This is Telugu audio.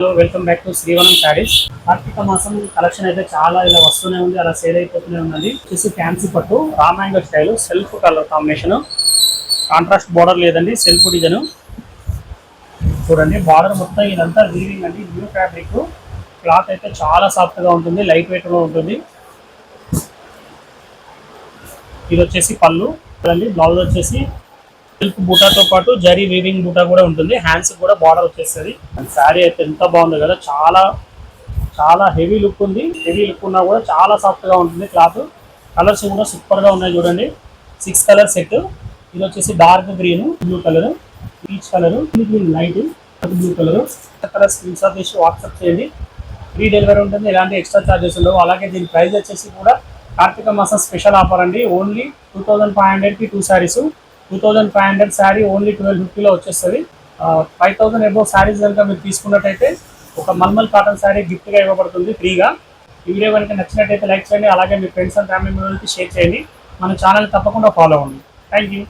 Hello, welcome back to Srivanam sarees. కార్తీక మాసం కలెక్షన్ అయితే చాలా ఇలా వస్తూనే ఉంది, అలా సేల్ అయిపోతూనే ఉన్నది. వచ్చేసి ఫ్యాన్సీ పట్టు రామాంగో style self colour combination, contrast border లేదండి, సెల్ఫ్ డిజైన్ చూడండి. బార్డర్ మొత్తం ఇదంతా వీవింగ్ అండి, న్యూ ఫ్యాబ్రిక్. క్లాత్ అయితే చాలా సాఫ్ట్ గా ఉంటుంది, లైట్ వెయిట్ లో ఉంటుంది. ఇది వచ్చేసి పళ్ళు చూడండి. బ్లౌజ్ వచ్చేసి సిల్క్ బూటాతో పాటు జరీ వీవింగ్ బూటా కూడా ఉంటుంది. హ్యాండ్స్ కూడా బార్డర్ వచ్చేస్తుంది. శారీ అయితే ఎంత బాగుంది కదా, చాలా చాలా హెవీ లుక్ ఉంది. హెవీ లుక్ ఉన్నా కూడా చాలా సాఫ్ట్ గా ఉంటుంది క్లాత్. కలర్స్ కూడా సూపర్ గా ఉన్నాయి చూడండి. 6 కలర్ సెట్. ఇది వచ్చేసి dark green, blue colour, peach colour, light blue colour. Colour screen shot తీసి వాట్సాప్ చేయండి. ఫ్రీ డెలివరీ ఉంటుంది, ఎలాంటి ఎక్స్ట్రా చార్జెస్ ఉండవు. అలాగే దీని ప్రైస్ వచ్చేసి కూడా కార్తీక మాసం స్పెషల్ ఆఫర్ అండి. ఓన్లీ 2500కి 2 శారీస్. 2500 శారీ ఓన్లీ 1250లో వచ్చేస్తుంది. 5000 అబౌవ్ శారీస్ కనుక మీరు తీసుకున్నట్టయితే ఒక మల్మల్ కాటన్ శారీ గిఫ్ట్గా ఇవ్వబడుతుంది ఫ్రీగా. ఈ వీడియో కనుక నచ్చినట్టయితే లైక్ చేయండి. అలాగే మీ ఫ్రెండ్స్ అండ్ ఫ్యామిలీ మెంబర్స్కి షేర్ చేయండి. మన ఛానల్ తప్పకుండా ఫాలో అవ్వండి. Thank you.